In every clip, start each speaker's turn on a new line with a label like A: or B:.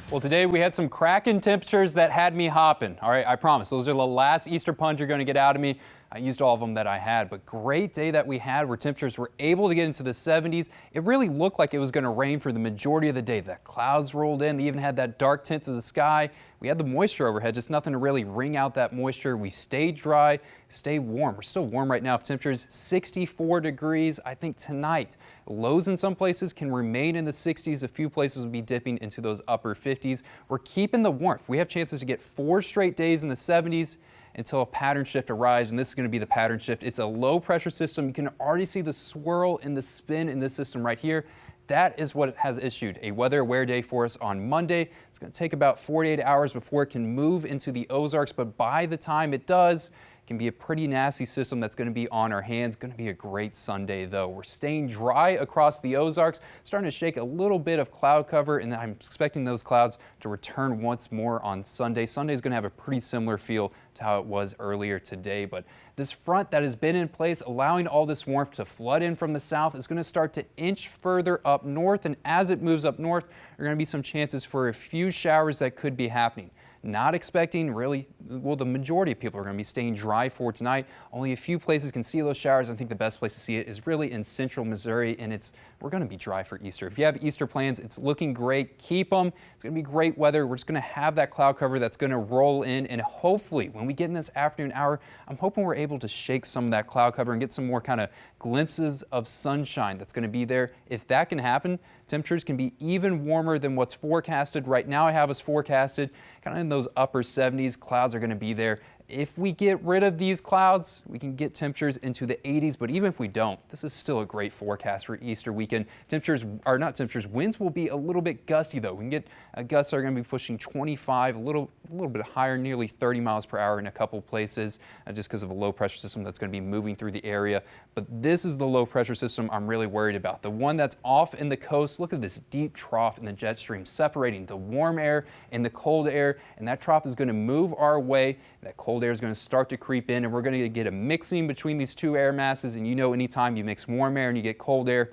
A: Well, today we had some cracking temperatures that had me hopping. All right, I promise. Those are the last Easter punch you're going to get out of me. I used all of them that I had, but great day that we had where temperatures were able to get into the 70s. It really looked like it was going to rain for the majority of the day. The clouds rolled in. They even had that dark tint to the sky. We had the moisture overhead, just nothing to really wring out that moisture. We stayed dry, stayed warm. We're still warm right now. Temperatures 64 degrees. I think tonight, lows in some places can remain in the 60s. A few places will be dipping into those upper 50s. We're keeping the warmth. We have chances to get 4 straight days in the 70s until a pattern shift arrives, and this is going to be the pattern shift. It's a low pressure system. You can already see the swirl and the spin in this system right here. That is what has issued a weather aware day for us on Monday. It's going to take about 48 hours before it can move into the Ozarks, but by the time it does, it can be a pretty nasty system that's going to be on our hands. Going to be a great Sunday, though. We're staying dry across the Ozarks, starting to shake a little bit of cloud cover, and I'm expecting those clouds to return once more on Sunday. Sunday is going to have a pretty similar feel to how it was earlier today, but this front that has been in place, allowing all this warmth to flood in from the south, is going to start to inch further up north, and as it moves up north, there are going to be some chances for a few showers that could be happening. Not expecting really, well, the majority of people are going to be staying dry for tonight. Only a few places can see those showers. I think the best place to see it is really in central Missouri, and we're going to be dry for Easter. If you have Easter plans, it's looking great. Keep them. It's going to be great weather. We're just going to have that cloud cover that's going to roll in, and hopefully when we get in this afternoon hour, I'm hoping we're able to shake some of that cloud cover and get some more kind of glimpses of sunshine that's going to be there. If that can happen, temperatures can be even warmer than what's forecasted. Right now I have us forecasted kind of in those upper 70s. Clouds are going to be there. If we get rid of these clouds, we can get temperatures into the 80s, but even if we don't, this is still a great forecast for Easter weekend. Winds will be a little bit gusty, though. We can get gusts that are going to be pushing 25, a little bit higher, nearly 30 miles per hour in a couple places, just because of a low pressure system that's going to be moving through the area. But this is the low pressure system I'm really worried about. The one that's off in the coast. Look at this deep trough in the jet stream separating the warm air and the cold air, and that trough is going to move our way. That cold air is going to start to creep in, and we're going to get a mixing between these two air masses. And you know, anytime you mix warm air and you get cold air,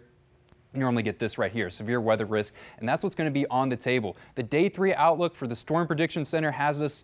A: you normally get this right here, severe weather risk, and that's what's going to be on the table. The Day 3 outlook for the Storm Prediction Center has us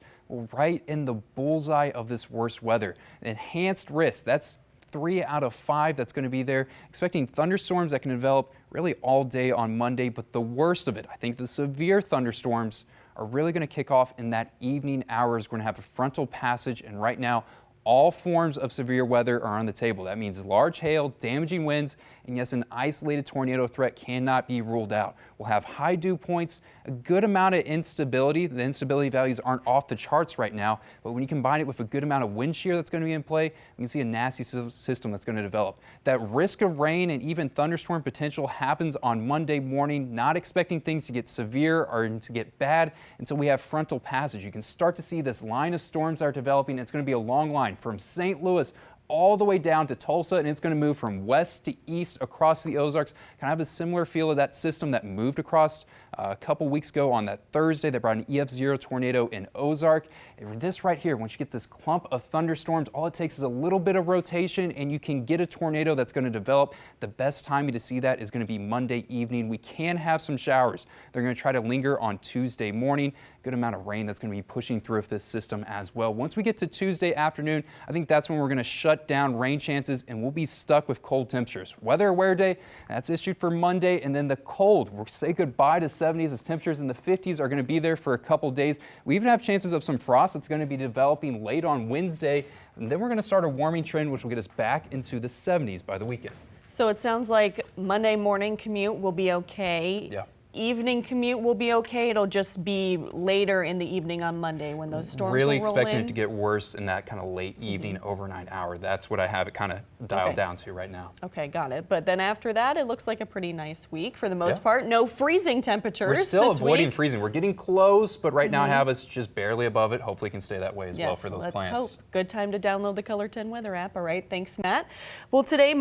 A: right in the bullseye of this worst weather. Enhanced risk, that's 3 out of 5 that's going to be there. Expecting thunderstorms that can develop really all day on Monday, but the worst of it, I think the severe thunderstorms are really going to kick off in that evening hours. We're going to have a frontal passage, and right now all forms of severe weather are on the table. That means large hail, damaging winds, and yes, an isolated tornado threat cannot be ruled out. We'll have high dew points, a good amount of instability. The instability values aren't off the charts right now, but when you combine it with a good amount of wind shear that's going to be in play, you can see a nasty system that's going to develop. That risk of rain and even thunderstorm potential happens on Monday morning. Not expecting things to get severe or to get bad until we have frontal passage. You can start to see this line of storms that are developing. It's going to be a long line from St. Louis all the way down to Tulsa, and it's going to move from west to east across the Ozarks. Kind of have a similar feel of that system that moved across a couple weeks ago on that Thursday that brought an EF0 tornado in Ozark. And this right here, once you get this clump of thunderstorms, all it takes is a little bit of rotation and you can get a tornado that's going to develop. The best timing to see that is going to be Monday evening. We can have some showers. They're going to try to linger on Tuesday morning. Good amount of rain that's going to be pushing through this system as well. Once we get to Tuesday afternoon, I think that's when we're going to shut down rain chances and we'll be stuck with cold temperatures. Weather aware day, that's issued for Monday, and then the cold. We'll say goodbye to 70s as temperatures in the 50s are going to be there for a couple days. We even have chances of some frost that's going to be developing late on Wednesday, and then we're going to start a warming trend which will get us back into the 70s by the weekend.
B: So it sounds like Monday morning commute will be okay.
A: Yeah.
B: Evening commute will be okay. It'll just be later in the evening on Monday when those storms
A: really
B: will roll
A: expecting
B: in.
A: it to get worse in that kind of late evening, overnight hour. That's what I have it kind of dialed down to right now.
B: Okay, got it. But then after that, it looks like a pretty nice week for the most part. No freezing temperatures.
A: We're still
B: this
A: avoiding
B: week.
A: freezing. We're getting close, but right now I have us just barely above it. Hopefully it can stay that way as well for those
B: let's
A: plants.
B: hope. Good time to download the Color 10 weather app. All right, thanks, Matt. Well, today